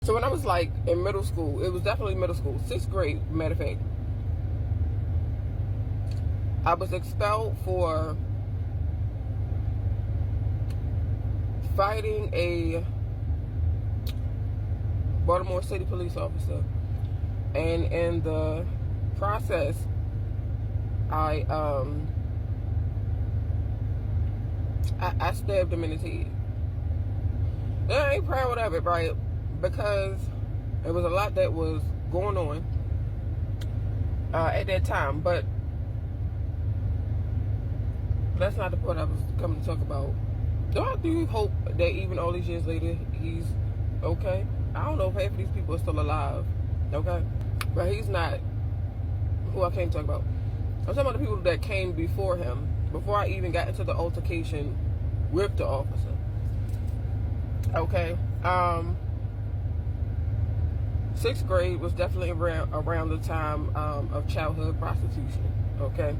So when I was like in middle school, it was definitely middle school, 6th grade, matter of fact, I was expelled for fighting a Baltimore City police officer. And in the process, I stabbed him in his head. And I ain't proud of it, right? Because there was a lot that was going on at that time. But that's not the point I was coming to talk about. Do I do hope that even all these years later, he's okay? I don't know if half of these people are still alive, okay? But he's not who I came to talk about. I'm talking about the people that came before him, before I even got into the altercation with the officer. Okay. 6th grade was definitely around the time of childhood prostitution. Okay.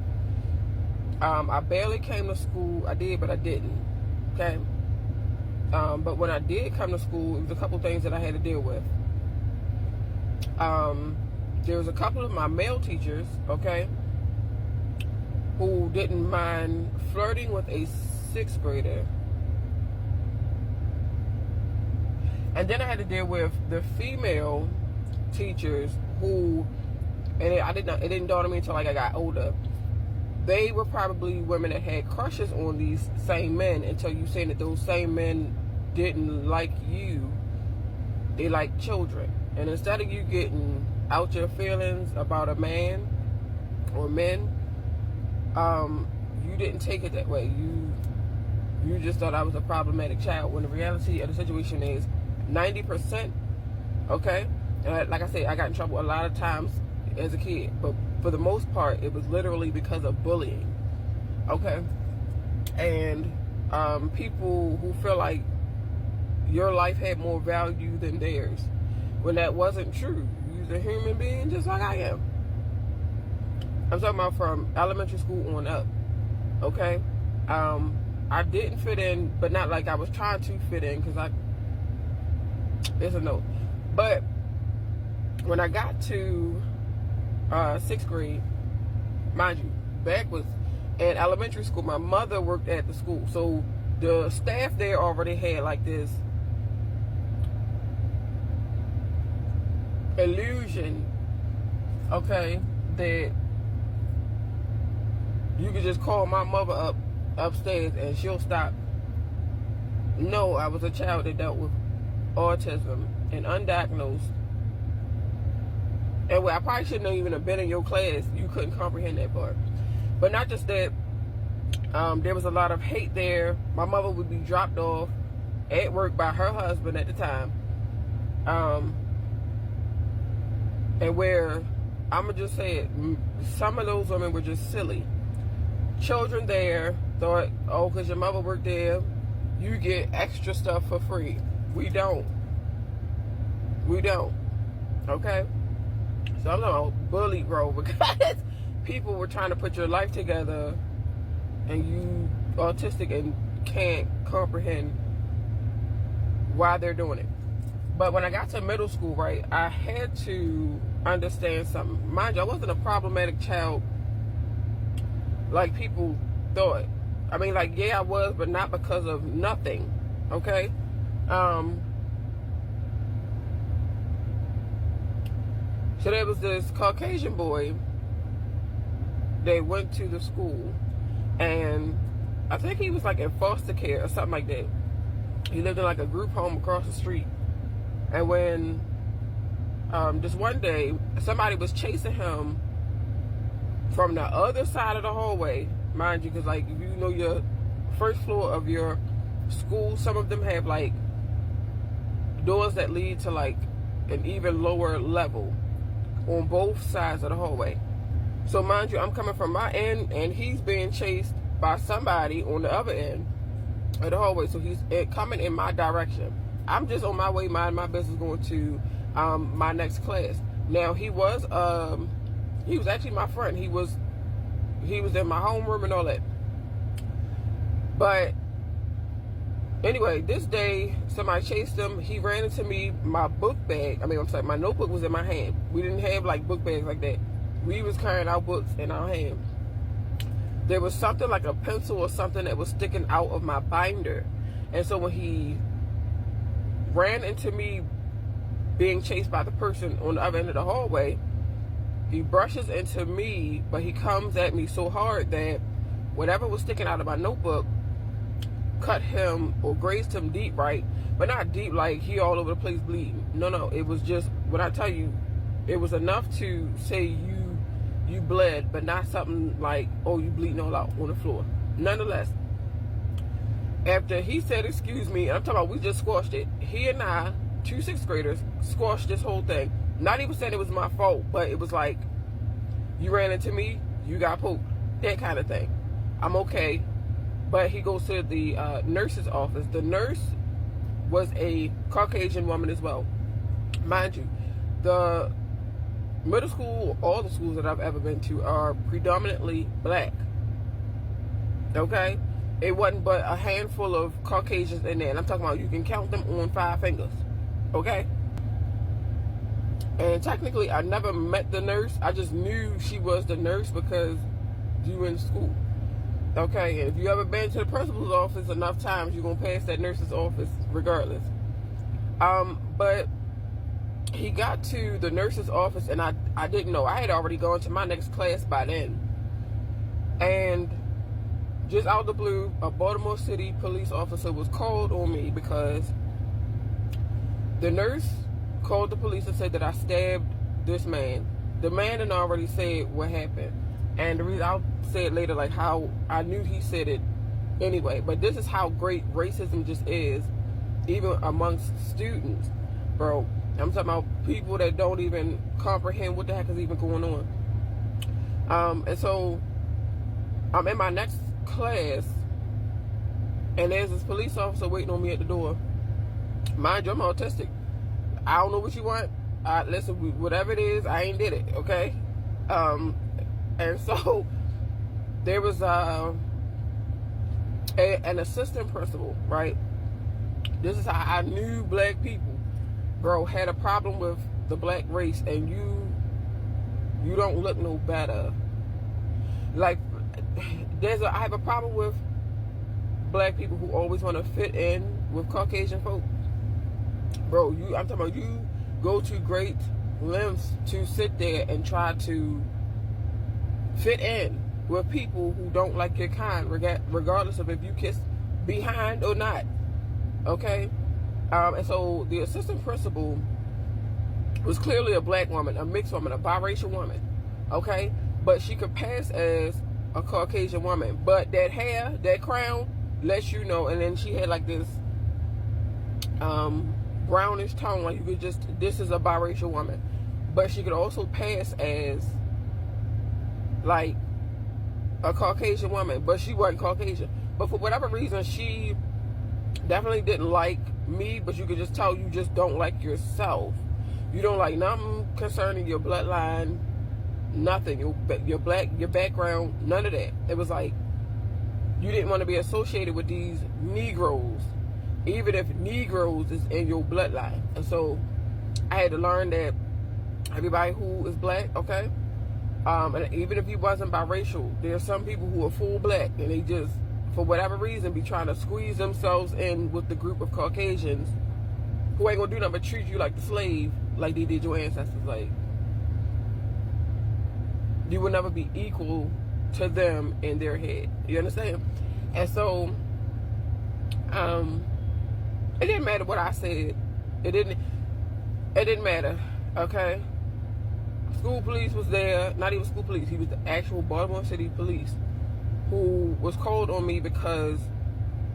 I barely came to school. I did, but I didn't. Okay. But when I did come to school, it was a couple things that I had to deal with. There was a couple of my male teachers, okay, who didn't mind flirting with a 6th grader. And then I had to deal with the female teachers who, and it didn't dawn on me until like I got older. They were probably women that had crushes on these same men until you saying that those same men didn't like you. They liked children. And instead of you getting out your feelings about a man or men, you didn't take it that way. You just thought I was a problematic child, when the reality of the situation is 90%, okay? And like I said, I got in trouble a lot of times as a kid, but for the most part, it was literally because of bullying, okay? And people who feel like your life had more value than theirs, when that wasn't true. You're a human being just like I am. I'm talking about from elementary school on up, okay? I didn't fit in, but not like I was trying to fit in, because it's a no. But when I got to 6th grade, mind you, back was in elementary school, my mother worked at the school, so the staff there already had like this illusion, okay, that you could just call my mother upstairs and she'll stop. No, I was a child that dealt with autism and undiagnosed. And I probably shouldn't even have been in your class. You couldn't comprehend that part. But not just that, there was a lot of hate there. My mother would be dropped off at work by her husband at the time. And where, I'm going to just say it, some of those women were just silly. Children there thought, oh, because your mother worked there, you get extra stuff for free. We don't. We don't. Okay? So I'm talking about bully, bro, because people were trying to put your life together and you autistic and can't comprehend why they're doing it. But when I got to middle school, right, I had to understand something. Mind you, I wasn't a problematic child like people thought. I mean, like, yeah, I was, but not because of nothing, okay? So there was this Caucasian boy that went to the school, and I think he was like in foster care or something like that. He lived in like a group home across the street. And when just one day somebody was chasing him from the other side of the hallway, mind you, because like if you know your first floor of your school, some of them have like doors that lead to like an even lower level on both sides of the hallway. So mind you, I'm coming from my end and he's being chased by somebody on the other end of the hallway. So he's coming in my direction. I'm just on my way, minding my business, going to my next class. Now he was actually my friend. He was in my homeroom and all that. But Anyway, this day, somebody chased him. He ran into me. My book bag, my notebook was in my hand. We didn't have like book bags like that. We was carrying our books in our hand. There was something like a pencil or something that was sticking out of my binder. And so when he ran into me being chased by the person on the other end of the hallway, he brushes into me, but he comes at me so hard that whatever was sticking out of my notebook cut him or grazed him deep, right? But not deep like he all over the place bleeding. No, it was just, when I tell you, it was enough to say you bled, but not something like, oh, you bleeding all out on the floor. Nonetheless, after he said excuse me, and I'm talking about we just squashed it, he and I, 2 6th graders, squashed this whole thing. Not even saying it was my fault, but it was like, you ran into me, you got poked, that kind of thing. I'm okay. But he goes to the nurse's office. The nurse was a Caucasian woman as well. Mind you, the middle school, all the schools that I've ever been to are predominantly black. Okay? It wasn't but a handful of Caucasians in there. And I'm talking about, you can count them on 5 fingers. Okay? And technically, I never met the nurse. I just knew she was the nurse because you were in school. Okay, and if you ever been to the principal's office enough times, you're going to pass that nurse's office regardless. But he got to the nurse's office, and I didn't know. I had already gone to my next class by then. And just out of the blue, a Baltimore City police officer was called on me because the nurse called the police and said that I stabbed this man. The man had already said what happened. And the reason, I'll say it later, like how I knew he said it anyway. But this is how great racism just is, even amongst students, bro. I'm talking about people that don't even comprehend what the heck is even going on. And so I'm in my next class, and there's this police officer waiting on me at the door. Mind you, I'm autistic. I don't know what you want. Listen, whatever it is, I ain't did it, okay? And so there was an assistant principal, right? This is how I knew black people, bro, had a problem with the black race, and you don't look no better. Like, I have a problem with black people who always want to fit in with Caucasian folk. Bro, I'm talking about, you go to great lengths to sit there and try to fit in with people who don't like your kind, regardless of if you kiss behind or not. Okay? And so the assistant principal was clearly a black woman, a mixed woman, a biracial woman. Okay? But she could pass as a Caucasian woman. But that hair, that crown, lets you know. And then she had like this brownish tone, like you could just, this is a biracial woman. But she could also pass as like a Caucasian woman, but she wasn't Caucasian. But for whatever reason, she definitely didn't like me, but you could just tell you just don't like yourself. You don't like nothing concerning your bloodline, nothing, your background, none of that. It was like you didn't want to be associated with these Negroes, even if Negroes is in your bloodline. And so I had to learn that everybody who is black, okay, and even if you wasn't biracial, there are some people who are full black and they just, for whatever reason, be trying to squeeze themselves in with the group of Caucasians who ain't gonna do nothing but treat you like the slave, like they did your ancestors. Like, you will never be equal to them in their head. You understand? And so, it didn't matter what I said. It didn't matter. Okay. School police was there. Not even school police. He was the actual Baltimore City police who was called on me because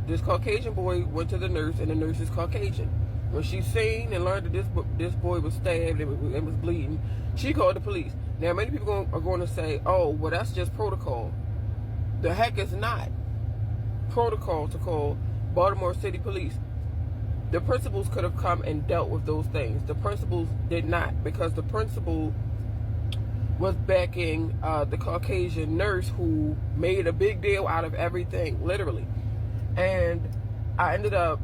this Caucasian boy went to the nurse, and the nurse is Caucasian. When she seen and learned that this boy was stabbed and was bleeding, she called the police. Now, many people are going to say, oh, well, that's just protocol. The heck is not protocol to call Baltimore City police. The principals could have come and dealt with those things. The principals did not, because the principal was backing the Caucasian nurse who made a big deal out of everything, literally. And I ended up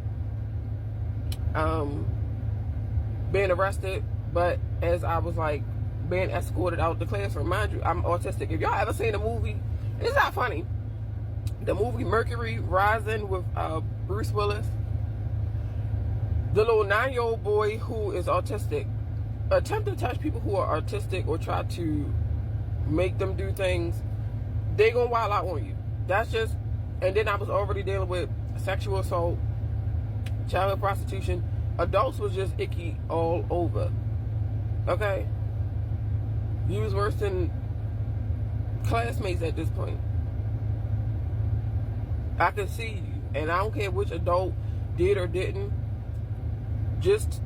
being arrested, but as I was like being escorted out the classroom, mind you, I'm autistic. If y'all ever seen the movie, it's not funny, the movie Mercury Rising with Bruce Willis, the little 9-year-old boy who is autistic attempt to touch people who are autistic or try to make them do things, they gonna wild out on you. That's just, and then I was already dealing with sexual assault, childhood prostitution. Adults was just icky all over. Okay? You was worse than classmates at this point. I can see you, and I don't care which adult did or didn't. Just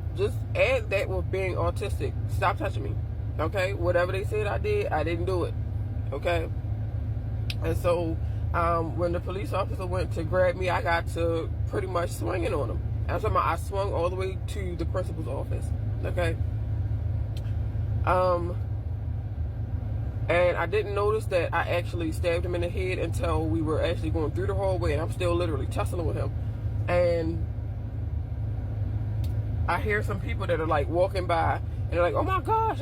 add that with being autistic. Stop touching me. Okay? Whatever they said I did, I didn't do it. Okay? And so, when the police officer went to grab me, I got to pretty much swinging on him. I'm talking about I swung all the way to the principal's office. Okay? And I didn't notice that I actually stabbed him in the head until we were actually going through the hallway, and I'm still literally tussling with him. And I hear some people that are like walking by, and they're like, oh my gosh,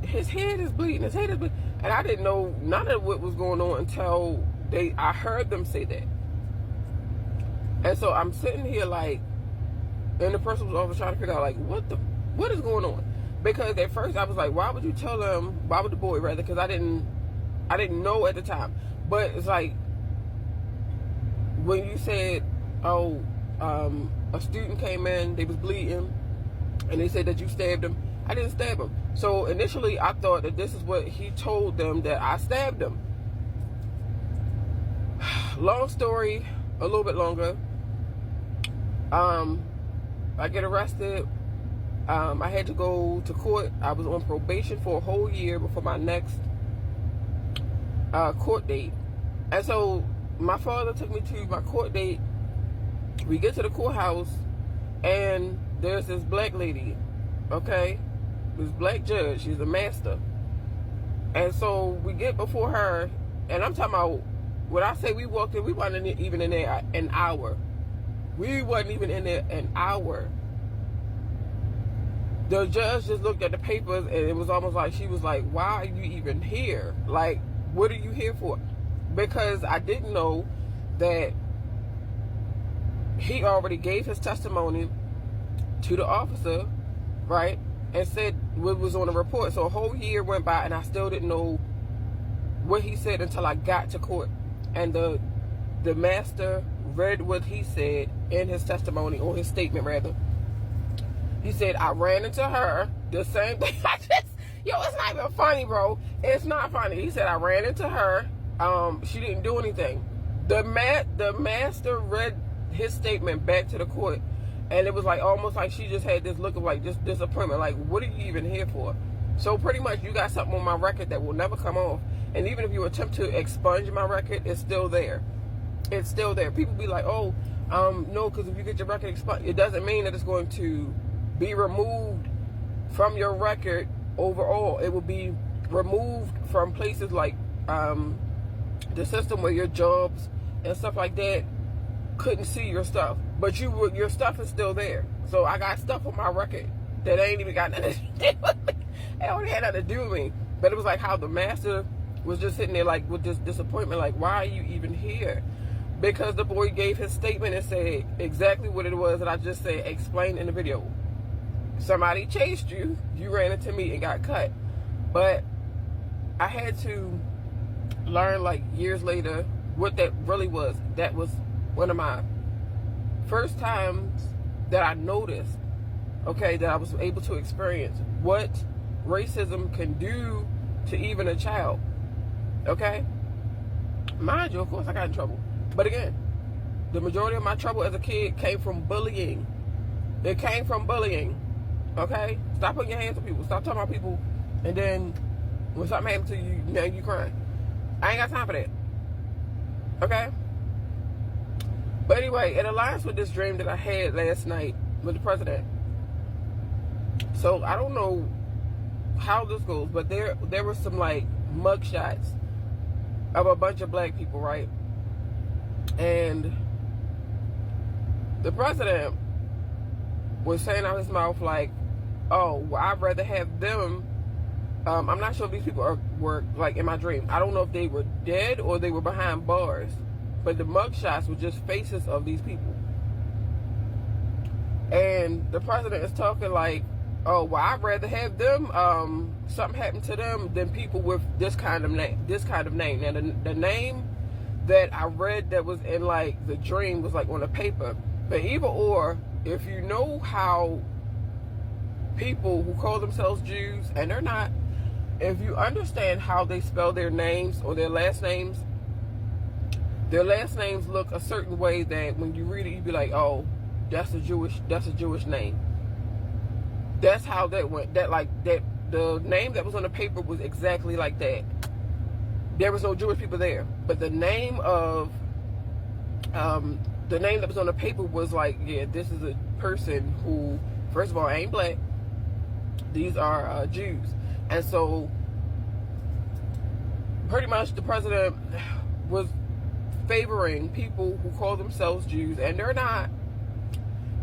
his head is bleeding, and I didn't know none of what was going on until I heard them say that. And so I'm sitting here like in the principal's office trying to figure out like what is going on, because at first I was like, why would the boy rather, because I didn't know at the time. But it's like when you said, oh, a student came in, they was bleeding, and they said that you stabbed him. I didn't stab him. So initially I thought that this is what he told them, that I stabbed him. Long story, a little bit longer. I get arrested. I had to go to court. I was on probation for a whole year before my next court date. And so my father took me to my court date. We get to the courthouse, and there's this black lady, okay? This black judge, she's a master. And so we get before her, and I'm talking about, when I say we walked in, we wasn't even in there an hour. We wasn't even in there an hour. The judge just looked at the papers, and it was almost like she was like, why are you even here? Like, what are you here for? Because I didn't know that he already gave his testimony to the officer, right? And said what was on the report. So a whole year went by, and I still didn't know what he said until I got to court. And the master read what he said in his testimony, or his statement rather. He said, I ran into her, the same thing. It's not even funny, bro. It's not funny. He said, I ran into her. She didn't do anything. The master read his statement back to the court, and it was like almost like she just had this look of like just disappointment. Like, what are you even here for? So pretty much you got something on my record that will never come off. And even if you attempt to expunge my record, it's still there. It's still there. People be like, oh, no, because if you get your record expunged, it doesn't mean that it's going to be removed from your record overall. It will be removed from places like the system where your jobs and stuff like that couldn't see your stuff, but your stuff is still there. So I got stuff on my record that ain't even got nothing to do with me. It only had nothing to do with me. But it was like how the master was just sitting there like with this disappointment, like, why are you even here? Because the boy gave his statement and said exactly what it was that I just said, explained in the video. Somebody chased you, you ran into me and got cut. But I had to learn like years later what that really was. That was one of my first times that I noticed, okay, that I was able to experience what racism can do to even a child, okay? Mind you, of course, I got in trouble. But again, the majority of my trouble as a kid came from bullying. It came from bullying, okay? Stop putting your hands on people. Stop talking about people. And then when something happens to you, now you crying. I ain't got time for that, okay? But anyway, it aligns with this dream that I had last night with the president. So I don't know how this goes, but there were some like mug shots of a bunch of black people, right? And the president was saying out his mouth like, oh, well, I'd rather have them. I'm not sure if these people were like in my dream. I don't know if they were dead or they were behind bars. But the mugshots were just faces of these people. And the president is talking like, oh, well, I'd rather have them, something happen to them than people with this kind of name. Now, the name that I read that was in like the dream was like on a paper. But either or, if you know how people who call themselves Jews, and they're not, if you understand how they spell their names or their last names look a certain way that when you read it, you'd be like, oh, that's a Jewish name. That's how that went. The name that was on the paper was exactly like that. There was no Jewish people there, but the name that was on the paper was like, yeah, this is a person who, first of all, ain't black. These are Jews. And so pretty much the president was favoring people who call themselves Jews, and they're not.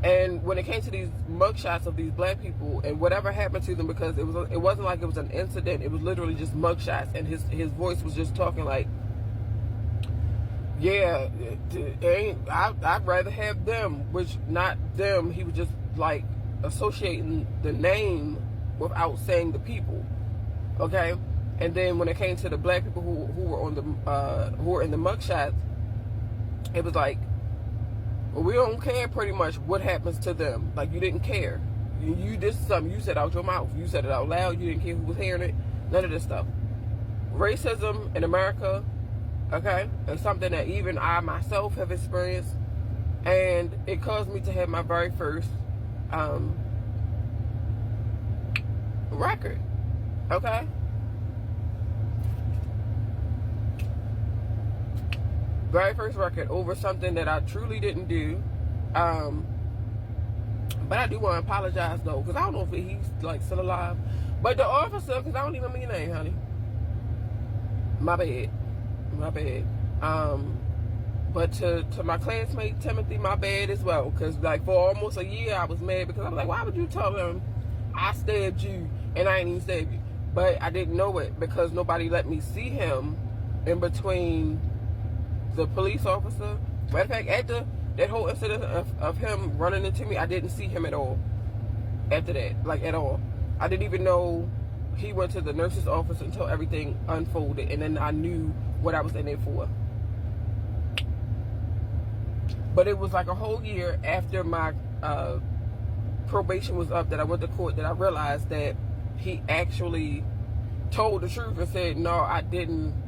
And when it came to these mugshots of these black people and whatever happened to them, because it wasn't like it was an incident, it was literally just mugshots, and his voice was just talking like, yeah, I'd rather have them, which not them. He was just like associating the name without saying the people. Okay. And then when it came to the black people who were on the who were in the mugshots, it was like, well, we don't care pretty much what happens to them. Like, you didn't care. You this is something you said out your mouth. You said it out loud. You didn't care who was hearing it. None of this stuff. Racism in America, okay, is something that even I myself have experienced, and it caused me to have my very first record. Okay. Very first record over something that I truly didn't do. But I do want to apologize though, because I don't know if he's like still alive. But the officer, because I don't even remember your name, honey. My bad. But to my classmate Timothy, my bad as well. Because like for almost a year I was mad, because I was like, why would you tell him I stabbed you and I ain't even stabbed you? But I didn't know it because nobody let me see him in between the police officer. Matter of fact, after that whole incident of him running into me, I didn't see him at all. After that, like at all. I didn't even know he went to the nurse's office until everything unfolded, and then I knew what I was in there for. But it was like a whole year after my probation was up that I went to court that I realized that he actually told the truth and said, no, I didn't.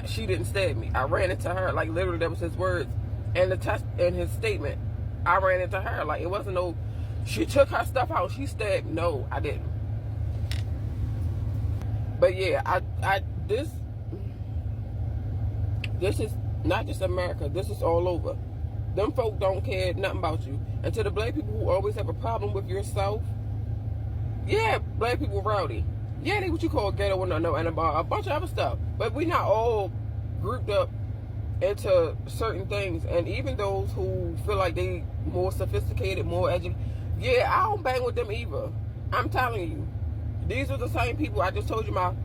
She didn't stab me. I ran into her. Like, literally, that was his words. And the test in his statement, I ran into her. Like, it wasn't no, she took her stuff out, she stabbed. No, I didn't. But yeah, this is not just America. This is all over. Them folk don't care nothing about you. And to the black people who always have a problem with yourself, yeah, black people rowdy. Yeah, they what you call ghetto and a bunch of other stuff. But we not all grouped up into certain things. And even those who feel like they more sophisticated, more educated, yeah, I don't bang with them either. I'm telling you. These are the same people I just told you about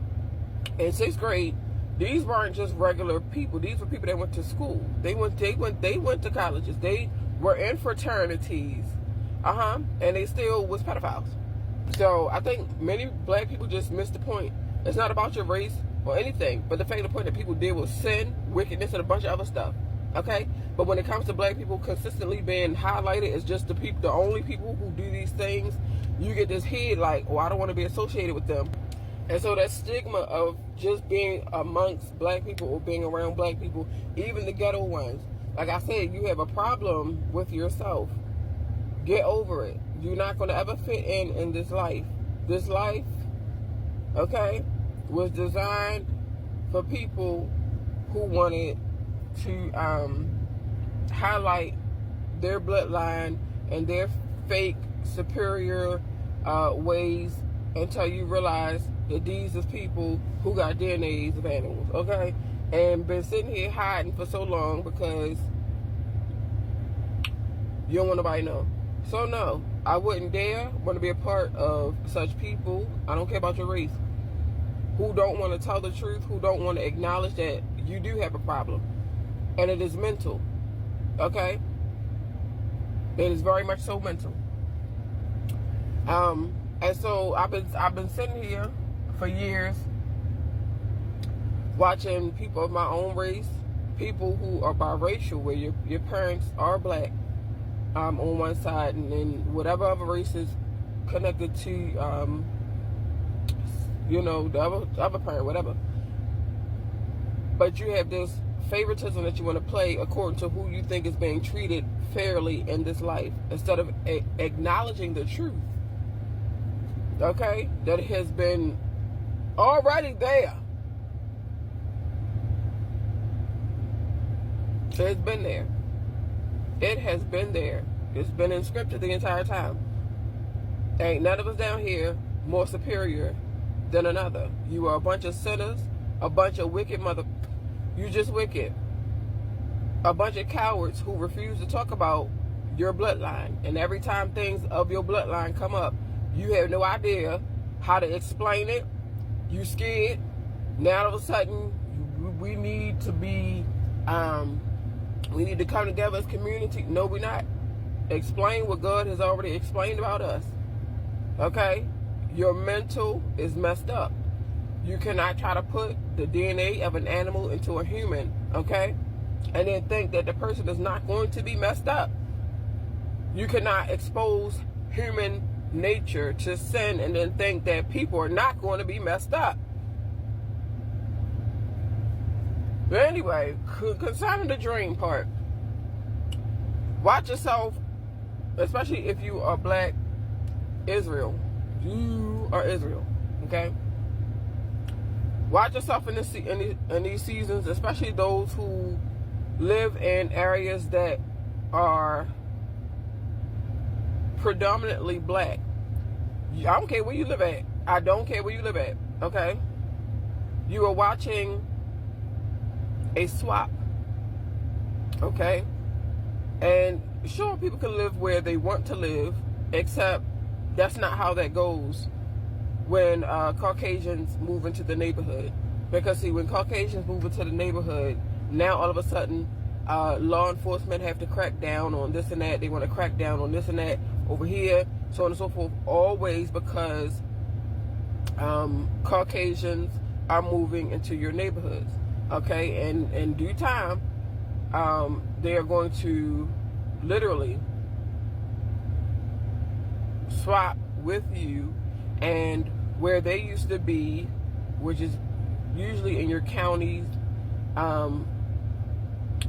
in 6th grade. These weren't just regular people. These were people that went to school. They went to colleges. They were in fraternities. And they still was pedophiles. So I think many black people just missed the point. It's not about your race or anything, but the fact of the point that people deal with sin, wickedness, and a bunch of other stuff. Okay? But when it comes to black people consistently being highlighted as just the only people who do these things, you get this head like, oh, I don't want to be associated with them. And so that stigma of just being amongst black people or being around black people, even the ghetto ones, like I said, you have a problem with yourself. Get over it. You're not going to ever fit in this life. This life, okay, was designed for people who wanted to highlight their bloodline and their fake superior ways until you realize that these is people who got DNAs of animals, okay? And been sitting here hiding for so long because You don't want nobody to know. So no, I wouldn't dare want to be a part of such people. I don't care about your race. Who don't want to tell the truth, who don't want to acknowledge that you do have a problem. And it is mental. Okay? It is very much so mental. And so I've been sitting here for years watching people of my own race, people who are biracial, where your parents are black on one side, and then whatever other race is connected to, the other parent, whatever. But you have this favoritism that you want to play according to who you think is being treated fairly in this life, instead of acknowledging the truth. Okay? That has been already there. It's been there. It has been there. It's been in scripture the entire time. Ain't none of us down here more superior than another. You are a bunch of sinners, a bunch of wicked you just wicked. A bunch of cowards who refuse to talk about your bloodline. And every time things of your bloodline come up, you have no idea how to explain it. You scared. Now all of a sudden, we need to be, we need to come together as community. No, we're not. Explain what God has already explained about us. Okay? Your mental is messed up. You cannot try to put the DNA of an animal into a human, okay? And then think that the person is not going to be messed up. You cannot expose human nature to sin and then think that people are not going to be messed up. But anyway, concerning the dream part, watch yourself, especially if you are black Israel. You are Israel, okay? Watch yourself in these seasons, especially those who live in areas that are predominantly black. I don't care where you live at. I don't care where you live at, okay? You are watching a swap, okay? And sure, people can live where they want to live, except that's not how that goes when Caucasians move into the neighborhood. Because see, when Caucasians move into the neighborhood, now all of a sudden law enforcement have to crack down on this and that. They want to crack down on this and that over here, so on and so forth, always because Caucasians are moving into your neighborhoods. Okay, and in due time, they are going to literally swap with you, and where they used to be, which is usually in your counties,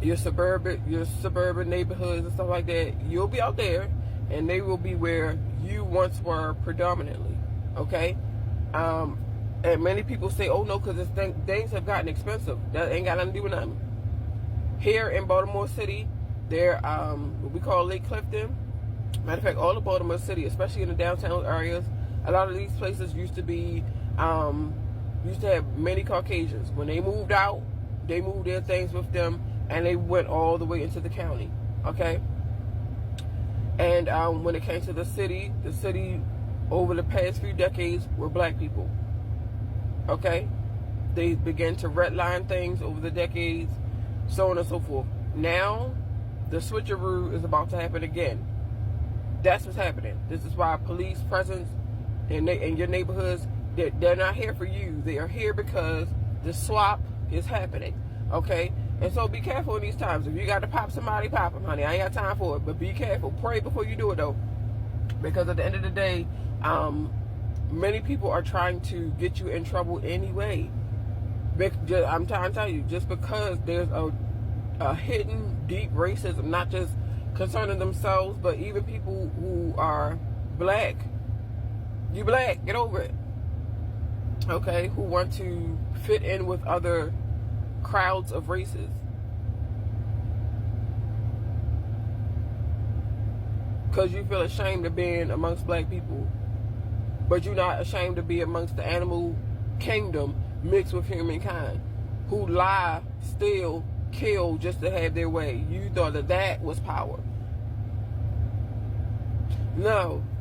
your suburban neighborhoods and stuff like that, you'll be out there, and they will be where you once were predominantly. Okay, and many people say, "Oh no, because things have gotten expensive." That ain't got nothing to do with nothing. Here in Baltimore City, there, what we call Lake Clifton. Matter of fact, all of Baltimore City, especially in the downtown areas, a lot of these places used to have many Caucasians. When they moved out, they moved their things with them, and they went all the way into the county, okay? And when it came to the city over the past few decades were black people, okay? They began to redline things over the decades, so on and so forth. Now, the switcheroo is about to happen again. That's what's happening. This is why police presence in your neighborhoods, they're not here for you. They are here because the swap is happening, okay? And so be careful in these times. If you got to pop somebody, pop them, honey. I ain't got time for it, but be careful. Pray before you do it, though. Because at the end of the day, many people are trying to get you in trouble anyway. I'm trying to tell you, just because there's a hidden, deep racism, not just concerning themselves, but even people who are black. You black, get over it. Okay, who want to fit in with other crowds of races. Because you feel ashamed of being amongst black people, but you're not ashamed to be amongst the animal kingdom mixed with humankind, who lie, steal, kill just to have their way. You thought that was power. No.